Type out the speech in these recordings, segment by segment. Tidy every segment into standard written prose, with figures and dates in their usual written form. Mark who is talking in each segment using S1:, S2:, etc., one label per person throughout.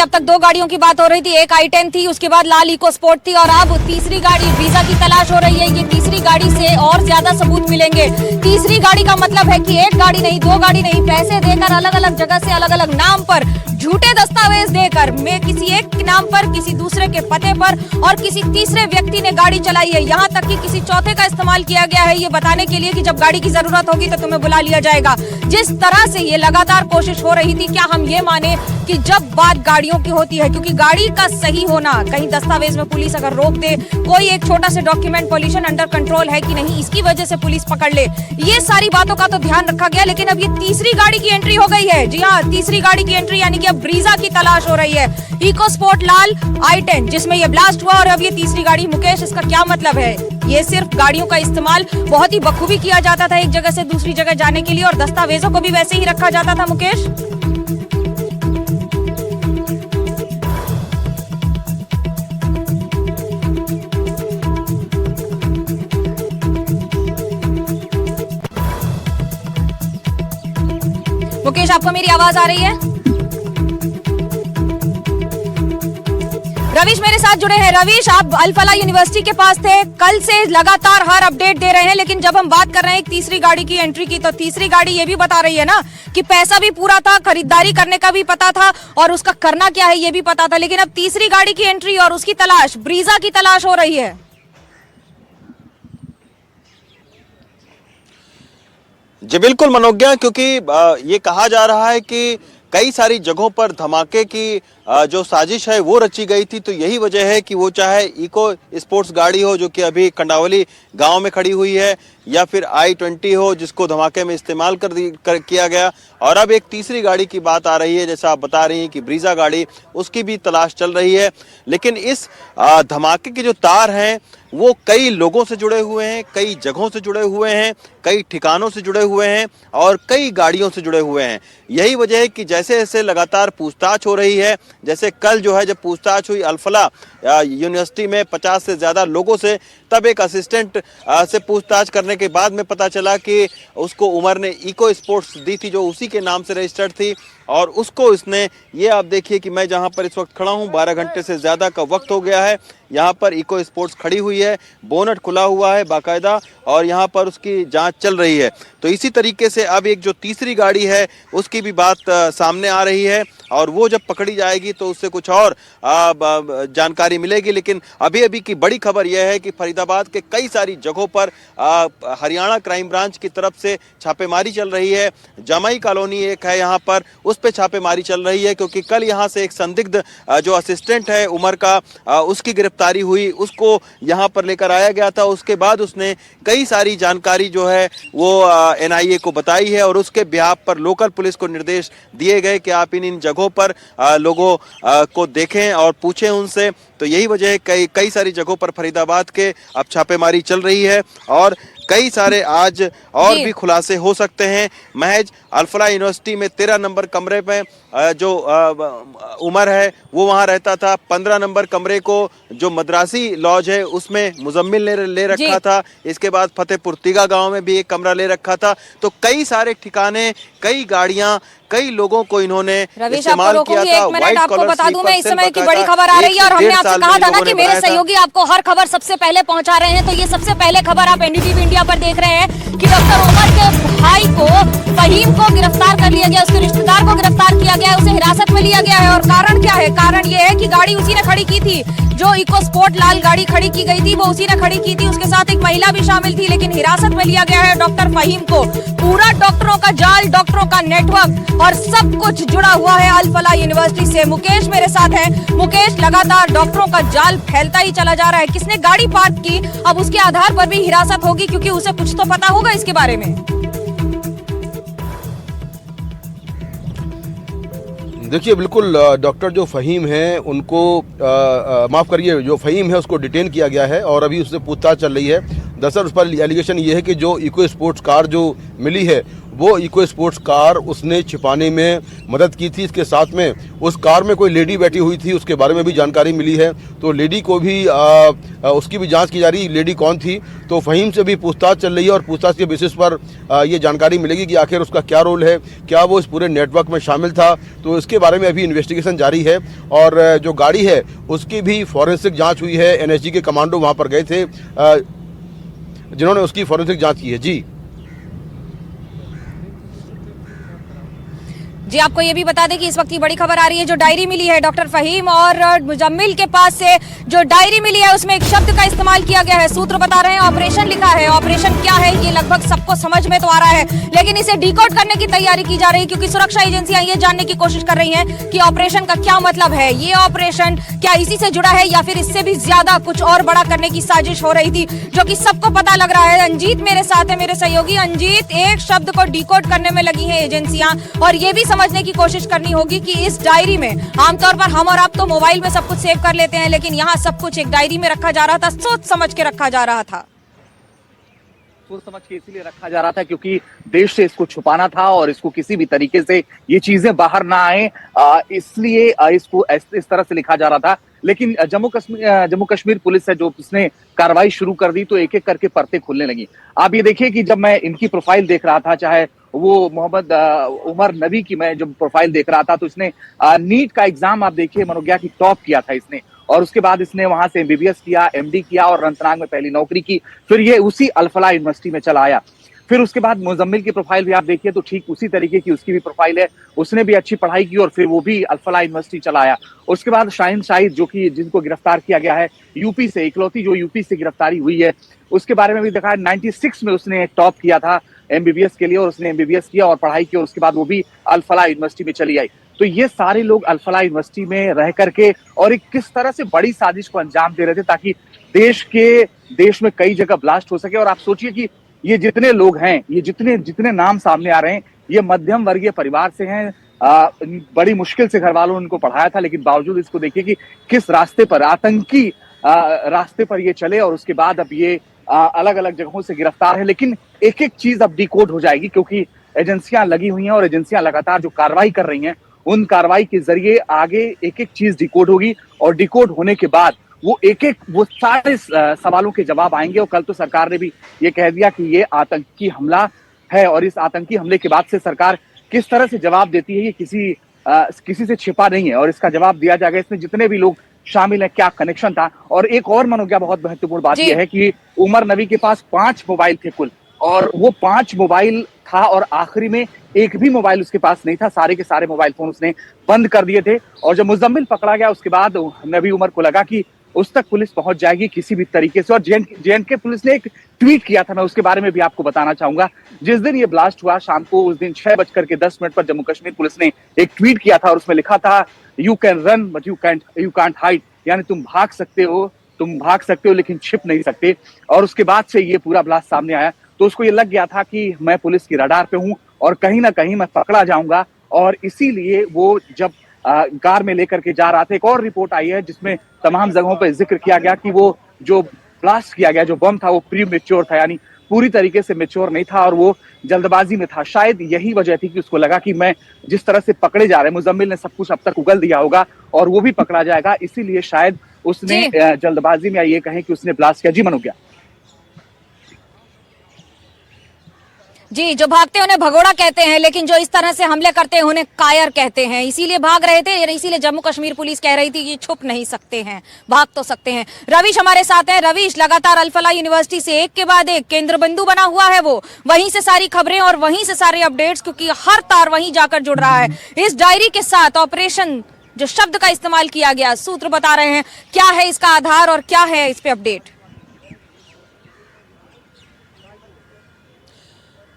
S1: अब तक 2 गाड़ियों की बात हो रही थी, एक i10 थी, उसके बाद लाल इको स्पोर्ट थी और अब तीसरी गाड़ी ब्रीजा की तलाश हो रही है। ये तीसरी गाड़ी से और ज्यादा सबूत मिलेंगे। तीसरी गाड़ी का मतलब है कि 1 गाड़ी नहीं, 2 गाड़ी नहीं, पैसे देकर अलग अलग जगह से अलग अलग नाम पर झूठे दस्तावेज देकर मैं किसी एक नाम पर, किसी दूसरे के पते पर और किसी तीसरे व्यक्ति ने गाड़ी चलाई है। यहाँ तक कि किसी चौथे का इस्तेमाल किया गया है ये बताने के लिए कि जब गाड़ी की जरूरत होगी तो तुम्हें बुला लिया जाएगा। जिस तरह से ये लगातार कोशिश हो रही थी, क्या हम ये माने कि जब बात गाड़ियों की होती है, क्योंकि गाड़ी का सही होना, कहीं दस्तावेज में पुलिस अगर रोक दे, कोई एक छोटा सा डॉक्यूमेंट पॉल्यूशन अंडर कंट्रोल है कि नहीं, इसकी वजह से पुलिस पकड़ ले, ये सारी बातों का तो ध्यान रखा गया। लेकिन अब ये तीसरी गाड़ी की एंट्री हो गई है। जी हाँ, तीसरी गाड़ी की एंट्री, यानी कि अब ब्रीजा की तलाश हो रही है। इको स्पोर्ट लाल i10 जिसमें ये ब्लास्ट हुआ और अब ये तीसरी गाड़ी। मुकेश, इसका क्या मतलब है? ये सिर्फ गाड़ियों का इस्तेमाल बहुत ही बखूबी किया जाता था एक जगह से दूसरी जगह जाने के लिए और दस्तावेजों को भी वैसे ही रखा जाता था। मुकेश, मुकेश, आपको मेरी आवाज आ रही है? रवीश मेरे साथ जुड़े हैं। रवीश, आप अल फलाह यूनिवर्सिटी के पास थे, कल से लगातार हर अपडेट दे रहे हैं, लेकिन जब हम बात कर रहे हैं एक तीसरी गाड़ी की एंट्री की, तो तीसरी गाड़ी ये भी बता रही है ना कि पैसा भी पूरा था, खरीदारी करने का भी पता था और उसका करना क्या है ये भी पता था। लेकिन अब तीसरी गाड़ी की एंट्री और उसकी तलाश, ब्रीजा की तलाश हो रही है।
S2: जी बिल्कुल मनोज्ञा, क्योंकि ये कहा जा रहा है कि कई सारी जगहों पर धमाके की जो साजिश है वो रची गई थी। तो यही वजह है कि वो चाहे इको स्पोर्ट्स गाड़ी हो जो कि अभी कंडावली गांव में खड़ी हुई है, या फिर i20 हो जिसको धमाके में इस्तेमाल किया गया, और अब एक तीसरी गाड़ी की बात आ रही है, जैसा आप बता रही हैं कि ब्रीजा गाड़ी, उसकी भी तलाश चल रही है। लेकिन इस धमाके के जो तार हैं वो कई लोगों से जुड़े हुए हैं, कई जगहों से जुड़े हुए हैं, कई ठिकानों से जुड़े हुए हैं और कई गाड़ियों से जुड़े हुए हैं। यही वजह है कि जैसे जैसे लगातार पूछताछ हो रही है, जैसे कल जो है जब पूछताछ हुई अल फलाह यूनिवर्सिटी में 50 से ज़्यादा लोगों से, तब एक असिस्टेंट से पूछताछ करने के बाद में पता चला कि उसको उमर ने इको स्पोर्ट्स दी थी जो उसी के नाम से रजिस्टर्ड थी, और उसको इसने, ये आप देखिए कि मैं जहां पर इस वक्त खड़ा हूं, 12 घंटे से ज़्यादा का वक्त हो गया है, यहाँ पर इको स्पोर्ट्स खड़ी हुई है, बोनट खुला हुआ है बाकायदा, और यहाँ पर उसकी जांच चल रही है। तो इसी तरीके से अब एक जो तीसरी गाड़ी है उसकी भी बात सामने आ रही है, और वो जब पकड़ी जाएगी तो उससे कुछ और जानकारी मिलेगी। लेकिन अभी अभी की बड़ी खबर यह है कि फरीदाबाद के कई सारी जगहों पर हरियाणा क्राइम ब्रांच की तरफ से छापेमारी चल रही है। जमाई कॉलोनी एक है यहाँ पर, उस पे छापेमारी चल रही है, क्योंकि कल यहाँ से एक संदिग्ध जो असिस्टेंट है उमर का, उसकी गिरफ्तारी हुई, उसको यहाँ पर लेकर आया गया था। उसके बाद उसने कई सारी जानकारी जो है वो NIA को बताई है, और उसके बिहाफ पर लोकल पुलिस को निर्देश दिए गए कि आप इन जगहों पर लोगों को देखें और पूछें उनसे। तो यही वजह है कई सारी जगहों पर फरीदाबाद के अब छापेमारी चल रही है, और कई सारे आज और भी खुलासे हो सकते हैं। महज अल फलाह यूनिवर्सिटी में 13 नंबर कमरे में जो उमर है वो वहां रहता था। 15 नंबर कमरे को जो मद्रासी लॉज है उसमें मुजम्मिल ने ले रखा था। इसके बाद फतेहपुर तिगा गांव में भी एक कमरा ले रखा था। तो कई सारे ठिकाने, कई गाड़ियां, कई लोगों को इन्होंने इस्तेमाल किया था।
S1: एक मिनट आपको बता दूं, मैं इस समय की बड़ी खबर आ रही है और हमने आपसे कहा था ना कि मेरे सहयोगी आपको हर खबर सबसे पहले पहुंचा रहे हैं। तो ये सबसे पहले खबर आप NDTV इंडिया पर देख रहे हैं कि डॉक्टर उमर के भाई को, फहीम को गिरफ्तार कर लिया गया, उसके रिश्तेदार को गिरफ्तार किया गया, उसे हिरासत में लिया गया है। और कारण क्या है? कारण ये है कि गाड़ी उसी ने खड़ी की थी, जो इको स्पोर्ट लाल गाड़ी खड़ी की गई थी वो उसी ने खड़ी की थी। उसके साथ एक महिला भी शामिल थी, लेकिन हिरासत में लिया गया है डॉक्टर फहीम को। पूरा डॉक्टरों का जाल, डॉक्टरों का नेटवर्क और सब कुछ जुड़ा हुआ है अल फलाह यूनिवर्सिटी से। मुकेश मेरे साथ है। मुकेश, लगातार डॉक्टरों का जाल फैलता ही चला जा रहा है। किसने गाड़ी पार्क की, अब उसके आधार पर भी हिरासत होगी, क्योंकि उसे कुछ तो पता होगा इसके बारे में।
S3: देखिए, बिल्कुल डॉक्टर जो फ़हीम है उनको माफ़ करिए, जो फ़हीम है उसको डिटेन किया गया है और अभी उससे पूछताछ चल रही है। दरअसल उस पर एलिगेशन ये है कि जो इको स्पोर्ट्स कार जो मिली है वो इको स्पोर्ट्स कार उसने छिपाने में मदद की थी। इसके साथ में उस कार में कोई लेडी बैठी हुई थी, उसके बारे में भी जानकारी मिली है। तो लेडी को भी उसकी भी जांच की जा रही है, लेडी कौन थी। तो फ़हीम से भी पूछताछ चल रही है और पूछताछ के बेसिस पर ये जानकारी मिलेगी कि आखिर उसका क्या रोल है, क्या वो इस पूरे नेटवर्क में शामिल था। तो इसके बारे में अभी इन्वेस्टिगेशन जारी है। और जो गाड़ी है उसकी भी फॉरेंसिक जाँच हुई है। NSG के कमांडो वहाँ पर गए थे जिन्होंने उसकी फॉरेंसिक जाँच की है। जी
S1: जी, आपको ये भी बता दें कि इस वक्त की बड़ी खबर आ रही है, जो डायरी मिली है डॉक्टर फहीम और मुजम्मिल के पास से जो डायरी मिली है उसमें एक शब्द का इस्तेमाल किया गया है। सूत्र बता रहे हैं ऑपरेशन लिखा है। ऑपरेशन क्या है ये लगभग सबको समझ में तो आ रहा है, लेकिन इसे डिकोड करने की तैयारी की जा रही है, क्योंकि सुरक्षा एजेंसियां ये जानने की कोशिश कर रही हैं कि ऑपरेशन का क्या मतलब है। ये ऑपरेशन क्या इसी से जुड़ा है या फिर इससे भी ज्यादा कुछ और बड़ा करने की साजिश हो रही थी, जो कि सबको पता लग रहा है। अंजीत मेरे साथ है, मेरे सहयोगी अंजीत। एक शब्द को डिकोड करने में लगी है एजेंसियां और ये भी समझने की कोशिश करनी होगी कि इस डायरी में आमतौर पर हम और आप तो मोबाइल में सब कुछ सेव कर लेते हैं, लेकिन यहाँ सब कुछ एक डायरी में रखा जा रहा था, सोच समझ के रखा जा रहा था।
S4: सोच समझ के इसीलिए रखा जा रहा था क्योंकि देश से इसको छुपाना था और इसको किसी भी तरीके से ये चीजें बाहर ना आए, इसलिए इसको इस तरह से लिखा जा रहा था। लेकिन जम्मू कश्मीर पुलिस है जो उसने कार्रवाई शुरू कर दी, तो एक एक करके परतें खुलने लगी। आप ये देखिए कि जब मैं इनकी प्रोफाइल देख रहा था, चाहे वो मोहम्मद उमर नबी की मैं जब प्रोफाइल देख रहा था, तो इसने नीट का एग्जाम आप देखिए मनोज्ञा की टॉप किया था इसने, और उसके बाद इसने वहां से MBBS किया, MD किया और अनंतनाग में पहली नौकरी की। फिर ये उसी अल-फलाह यूनिवर्सिटी में चला आया। फिर उसके बाद मुजम्मिल की प्रोफाइल भी आप देखिए तो ठीक उसी तरीके की उसकी भी प्रोफाइल है, उसने भी अच्छी पढ़ाई की और फिर वो भी अल-फलाह यूनिवर्सिटी चला आया। उसके बाद शाहीन शाहिद जो कि जिनको गिरफ्तार किया गया है यूपी से, इकलौती जो यूपी से गिरफ्तारी हुई है, उसके बारे में भी देखा है। 96 में उसने टॉप किया था MBBS के लिए और उसने MBBS किया और पढ़ाई की और उसके बाद वो भी अल-फलाह यूनिवर्सिटी में चली आई। तो ये सारे लोग अल-फलाह यूनिवर्सिटी में रह करके और एक किस तरह से बड़ी साजिश को अंजाम दे रहे थे ताकि देश में कई जगह ब्लास्ट हो सके। और आप सोचिए कि ये जितने लोग हैं, ये जितने नाम सामने आ रहे हैं, ये मध्यम वर्गीय परिवार से हैं। बड़ी मुश्किल से घर वालों ने उनको पढ़ाया था, लेकिन बावजूद इसको देखिए कि किस रास्ते पर, आतंकी रास्ते पर ये चले और उसके बाद अब ये अलग अलग जगहों से गिरफ्तार है। लेकिन एक एक चीज अब डिकोड हो जाएगी क्योंकि एजेंसियां लगी हुई हैं और एजेंसियां लगातार जो कार्रवाई कर रही हैं, उन कार्रवाई के जरिए आगे एक एक चीज डिकोड होगी और डिकोड होने के बाद वो सारे सवालों के जवाब आएंगे। और कल तो सरकार ने भी ये कह दिया कि ये आतंकी हमला है और इस आतंकी हमले के बाद से सरकार किस तरह से जवाब देती है ये किसी से छिपा नहीं है और इसका जवाब दिया जाएगा। इसमें जितने भी लोग शामिल है, क्या कनेक्शन था। और एक और मनोज्ञा बहुत महत्वपूर्ण बात यह है कि उमर नबी के पास 5 मोबाइल थे कुल, और वो 5 मोबाइल था और आखिरी में एक भी मोबाइल उसके पास नहीं था। सारे के सारे मोबाइल फोन उसने बंद कर दिए थे। और जब मुजम्मिल पकड़ा गया उसके बाद नबी उमर को लगा कि उस तक पुलिस पहुंच जाएगी किसी भी तरीके से। और JNK पुलिस ने एक ट्वीट किया था, मैं उसके बारे में भी आपको बताना चाहूंगा। जिस दिन ये ब्लास्ट हुआ शाम को, उस दिन 6:10 पर जम्मू कश्मीर पुलिस ने एक ट्वीट किया था और उसमें लिखा था, you can run but you can't hide, यानी तुम भाग सकते हो लेकिन छिप नहीं सकते। और उसके बाद से ये पूरा ब्लास्ट सामने आया तो उसको ये लग गया था कि मैं पुलिस की रडार पे हूं और कहीं ना कहीं मैं पकड़ा जाऊंगा। और इसीलिए वो जब कार में लेकर के जा रहा था, एक और रिपोर्ट आई है जिसमें तमाम जगहों पर जिक्र किया गया कि वो जो ब्लास्ट किया गया, जो बम था, वो प्री मैच्योर था, यानी पूरी तरीके से मैच्योर नहीं था और वो जल्दबाजी में था। शायद यही वजह थी कि उसको लगा कि मैं जिस तरह से पकड़े जा रहे, मुजम्मिल ने सब कुछ अब तक उगल दिया होगा और वो भी पकड़ा जाएगा, इसीलिए शायद उसने जल्दबाजी में ये कहें कि उसने ब्लास्ट किया। जी मनोज्ञा।
S1: जी, जो भागते हैं उन्हें भगोड़ा कहते हैं, लेकिन जो इस तरह से हमले करते हैं उन्हें कायर कहते हैं। इसीलिए भाग रहे थे, इसीलिए जम्मू कश्मीर पुलिस कह रही थी कि छुप नहीं सकते हैं, भाग तो सकते हैं। रविश हमारे साथ हैं। रविश, लगातार अल-फलाह यूनिवर्सिटी से एक के बाद एक केंद्र बिंदु बना हुआ है, वो वहीं से सारी खबरें और वहीं से सारे अपडेट्स, क्योंकि हर तार वहीं जाकर जुड़ रहा है। इस डायरी के साथ ऑपरेशन, जो शब्द का इस्तेमाल किया गया, सूत्र बता रहे हैं, क्या है इसका आधार और क्या है इस पे अपडेट?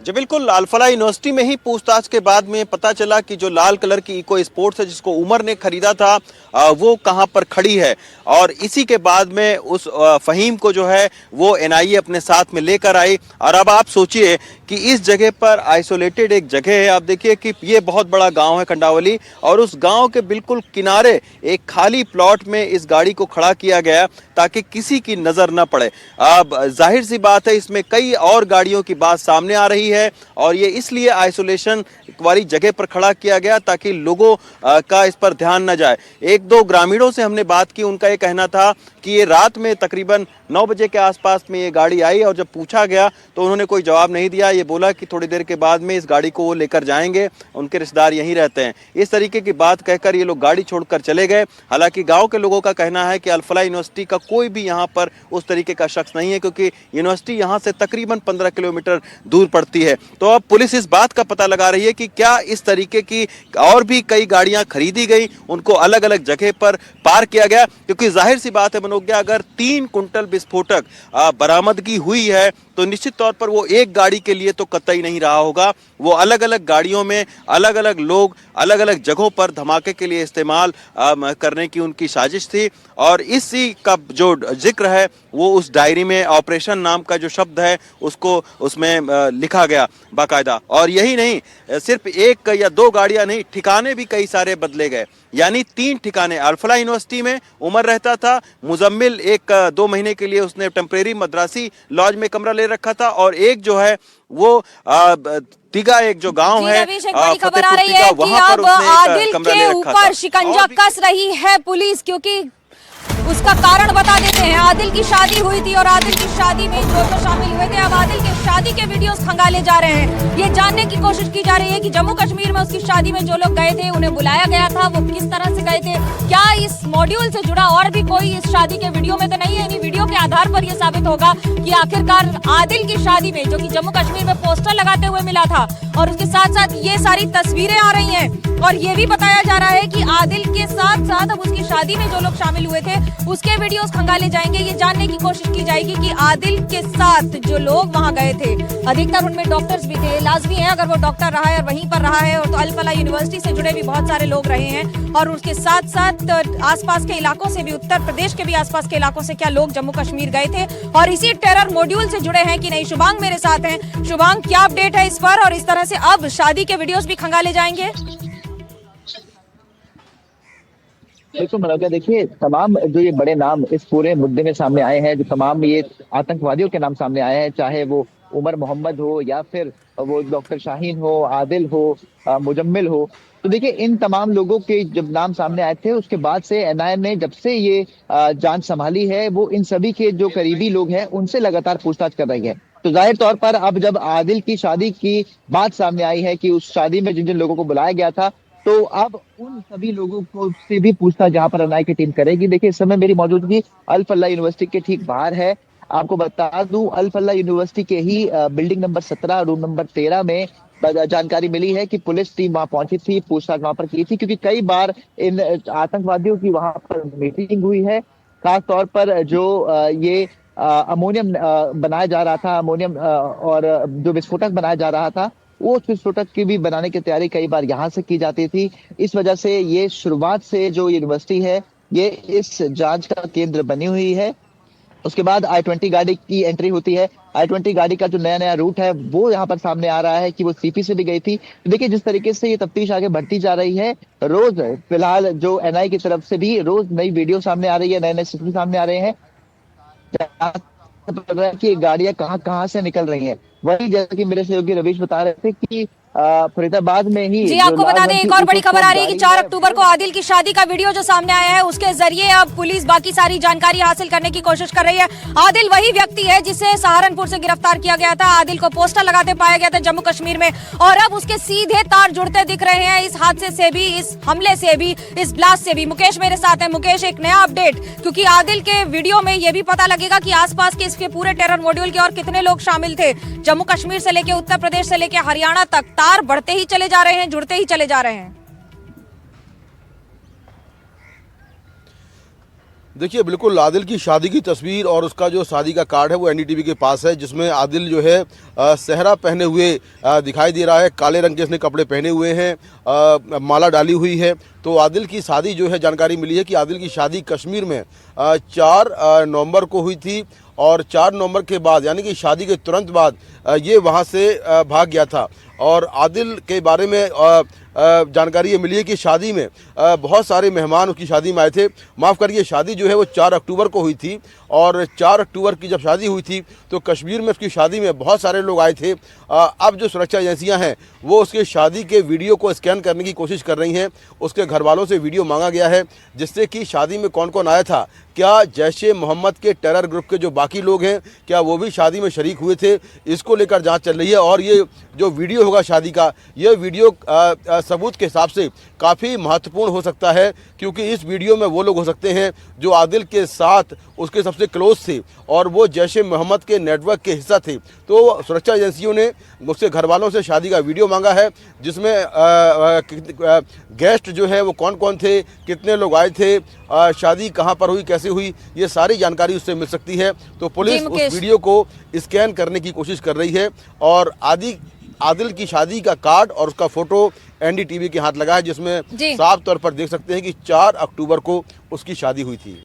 S2: जी बिल्कुल, अल-फलाह यूनिवर्सिटी में ही पूछताछ के बाद में पता चला कि जो लाल कलर की इको स्पोर्ट्स है जिसको उमर ने खरीदा था, वो कहां पर खड़ी है। और इसी के बाद में उस फहीम को जो है वो NIA अपने साथ में लेकर आई। और अब आप सोचिए कि इस जगह पर आइसोलेटेड एक जगह है, आप देखिए कि ये बहुत बड़ा गांव है कंडावली, और उस गांव के बिल्कुल किनारे एक खाली प्लॉट में इस गाड़ी को खड़ा किया गया ताकि किसी की नजर न पड़े। अब जाहिर सी बात है इसमें कई और गाड़ियों की बात सामने आ रही है। है और ये इसलिए आइसोलेशन वाली जगह पर खड़ा किया गया ताकि लोगों का इस पर ध्यान न जाए। एक दो ग्रामीणों से हमने बात की, उनका ये कहना था कि ये रात में तकरीबन 9 बजे के आसपास में ये गाड़ी आई और जब पूछा गया तो उन्होंने कोई जवाब नहीं दिया। ये बोला कि थोड़ी देर के बाद में इस गाड़ी को वो लेकर जाएंगे, उनके रिश्तेदार यहीं रहते हैं। इस तरीके की बात कहकर ये लोग गाड़ी छोड़कर चले गए। हालांकि गांव के लोगों का कहना है कि अल-फलाह यूनिवर्सिटी का कोई भी यहाँ पर उस तरीके का शख्स नहीं है, क्योंकि यूनिवर्सिटी यहाँ से तकरीबन 15 किलोमीटर दूर पड़ती है। तो अब पुलिस इस बात का पता लगा रही है कि क्या इस तरीके की और भी कई गाड़ियां खरीदी गई, उनको अलग अलग जगह पर पार्क किया गया, क्योंकि जाहिर सी बात है मनोज्ञा, अगर 3 कुंटल विस्फोटक बरामदगी हुई है तो निश्चित तौर पर वो एक गाड़ी के लिए तो कतई नहीं रहा होगा। वो अलग अलग गाड़ियों में अलग अलग लोग अलग अलग जगहों पर धमाके के लिए इस्तेमाल करने की उनकी साजिश थी। और इसी का जो जिक्र है वो उस डायरी में ऑपरेशन नाम का जो शब्द है उसको उसमें लिखा गया बाकायदा। और यही नहीं, सिर्फ एक या दो गाड़ियां नहीं, ठिकाने भी कई सारे बदले गए। यानी 3 ठिकाने अल-फलाह यूनिवर्सिटी में उमर रहता था, मुजम्मिल 1-2 महीने के लिए उसने टेम्परेरी मद्रासी लॉज में कमरा ले रखा था, और एक जो है वो तिगा एक जो गांव है
S1: एक बड़ी खबर आ रही है कि अब आदिल के ऊपर शिकंजा कस रही है पुलिस, क्योंकि उसका कारण बता देते हैं। आदिल की शादी हुई थी और आदिल की शादी में जो शामिल हुए थे, अब आदिल के शादी के वीडियोस खंगाले जा रहे हैं। ये जानने की कोशिश की जा रही है कि जम्मू कश्मीर में उसकी शादी में जो लोग गए थे, उन्हें बुलाया गया था, वो किस तरह से गए थे, क्या इस मॉड्यूल से जुड़ा और भी कोई इस शादी के वीडियो में तो नहीं है। इन्हीं वीडियो के आधार पर यह साबित होगा कि आखिरकार आदिल की शादी में, जो कि जम्मू कश्मीर में पोस्टर लगाते हुए मिला था, और उसके साथ साथ ये सारी तस्वीरें आ रही हैं, और ये भी बताया जा रहा है कि आदिल के साथ साथ अब उसकी शादी में जो लोग शामिल हुए थे उसके वीडियोस खंगाले जाएंगे। ये जानने की कोशिश की जाएगी कि आदिल के साथ जो लोग वहां गए थे, अधिकतर उनमें डॉक्टर्स भी थे। लाजमी है अगर वो डॉक्टर रहा है और वहीं पर रहा है, और तो अल-फलाह यूनिवर्सिटी से जुड़े भी बहुत सारे लोग रहे हैं, और उसके साथ साथ आसपास के इलाकों से भी, उत्तर प्रदेश के भी आसपास के इलाकों से क्या लोग जम्मू कश्मीर गए थे और इसी टेरर मॉड्यूल से जुड़े हैं कि नहीं। शुभांग मेरे साथ हैं। शुभांग, क्या अपडेट है इस पर, और इस तरह से अब शादी के वीडियोस भी खंगाले जाएंगे?
S5: बिल्कुल मनोज, देखिए तमाम जो ये बड़े नाम इस पूरे मुद्दे में सामने आए हैं, जो तमाम ये आतंकवादियों के नाम सामने आए हैं, चाहे वो उमर मोहम्मद हो या फिर वो डॉक्टर शाहीन हो, आदिल हो, मुजम्मिल हो, तो देखिए इन तमाम लोगों के जब नाम सामने आए थे उसके बाद से एनआईए ने जब से ये जांच संभाली है, वो इन सभी के जो करीबी लोग हैं उनसे लगातार पूछताछ कर रही है। तो जाहिर तौर पर अब जब आदिल की शादी की बात सामने आई है कि उस शादी में जिन जिन लोगों को बुलाया गया था, तो अब उन सभी लोगों को से भी पूछताछ जहां पर एनआईए की टीम करेगी। देखिए इस समय मेरी मौजूदगी अल-फलाह यूनिवर्सिटी के ठीक बाहर है। आपको बता दूं, अल-फलाह यूनिवर्सिटी के ही बिल्डिंग नंबर 17 रूम नंबर 13 में जानकारी मिली है कि पुलिस टीम वहां पहुंची थी, पूछताछ वहां पर की थी, क्योंकि कई बार इन आतंकवादियों की वहां पर मीटिंग हुई है। खास तौर पर जो ये अमोनियम बनाया जा रहा था, अमोनियम और जो विस्फोटक बनाया जा रहा था, वो विस्फोटक की भी बनाने की तैयारी कई बार यहाँ से की जाती थी। इस वजह से ये शुरुआत से जो यूनिवर्सिटी है ये इस जांच का केंद्र बनी हुई है। उसके बाद I-20 गाड़ी की एंट्री होती है। I-20 गाड़ी का जो नया नया रूट है वो यहाँ पर सामने आ रहा है कि वो सीपी से भी गई थी। देखिए जिस तरीके से ये तफ्तीश आगे बढ़ती जा रही है, रोज फिलहाल जो एनआईए की तरफ से भी रोज नई वीडियो सामने आ रही है, नए नए चित्र सामने आ रहे हैं कि गाड़ियां कहां से निकल रही हैं। वही जैसा कि मेरे सहयोगी रवीश बता रहे थे कि फरीदाबाद में ही
S1: जी, आपको बता दें एक और बड़ी खबर आ रही है कि 4 अक्टूबर को आदिल की शादी का वीडियो जो सामने आया है उसके जरिए अब पुलिस बाकी सारी जानकारी हासिल करने की कोशिश कर रही है। आदिल वही व्यक्ति है जिसे सहारनपुर से गिरफ्तार किया गया था। आदिल को पोस्टर लगाते पाया गया था जम्मू कश्मीर में, और अब उसके सीधे तार जुड़ते दिख रहे हैं इस हादसे से भी, इस हमले से भी, इस ब्लास्ट से भी। मुकेश मेरे साथ है। मुकेश, एक नया अपडेट, क्योंकि आदिल के वीडियो में यह भी पता लगेगा कि आसपास के इसके पूरे टेरर मॉड्यूल के और कितने लोग शामिल थे। जम्मू कश्मीर से लेके उत्तर प्रदेश से लेके हरियाणा तक तार बढ़ते ही चले जा रहे हैं, जुड़ते ही चले जा रहे हैं।
S3: देखिए बिल्कुल आदिल की शादी की तस्वीर और उसका जो शादी का कार्ड है वो एनडीटीवी के पास है, जिसमें आदिल जो है सेहरा पहने हुए दिखाई दे रहा है। काले रंग के इसने कपड़े पहने हुए हैं, माला डाली हुई है। तो आदिल की शादी जो है, जानकारी मिली है कि आदिल की शादी कश्मीर में 4 नवंबर को हुई थी, और 4 नवंबर के बाद यानी कि शादी के तुरंत बाद ये वहाँ से भाग गया था। और आदिल के बारे में जानकारी ये मिली है कि शादी में बहुत सारे मेहमान उसकी शादी में आए थे। माफ़ करिए, शादी जो है वो 4 अक्टूबर को हुई थी और 4 अक्टूबर की जब शादी हुई थी तो कश्मीर में उसकी शादी में बहुत सारे लोग आए थे। अब जो सुरक्षा एजेंसियां हैं वो उसके शादी के वीडियो को स्कैन करने की कोशिश कर रही हैं। उसके घर वालों से वीडियो मांगा गया है जिससे कि शादी में कौन कौन आया था, क्या जैश-ए मोहम्मद के टेरर ग्रुप के जो बाकी लोग हैं क्या वो भी शादी में शरीक हुए थे, इसको लेकर जांच चल रही है। और ये जो वीडियो होगा शादी का, ये वीडियो सबूत के हिसाब से काफ़ी महत्वपूर्ण हो सकता है, क्योंकि इस वीडियो में वो लोग हो सकते हैं जो आदिल के साथ उसके सबसे क्लोज थे और वो जैश-ए मोहम्मद के नेटवर्क के हिस्सा थे। तो सुरक्षा एजेंसियों ने उसके घर वालों से शादी का वीडियो मांगा है जिसमें गेस्ट जो है वो कौन कौन थे, कितने लोग आए थे, शादी कहाँ पर हुई, कैसे हुई, ये सारी जानकारी उससे मिल सकती है। तो पुलिस उस वीडियो को स्कैन करने की कोशिश कर रही है और आदिल की शादी का कार्ड और उसका फोटो एनडीटीवी के हाथ लगा है जिसमें साफ तौर पर देख सकते हैं कि 4 अक्टूबर को उसकी शादी हुई थी।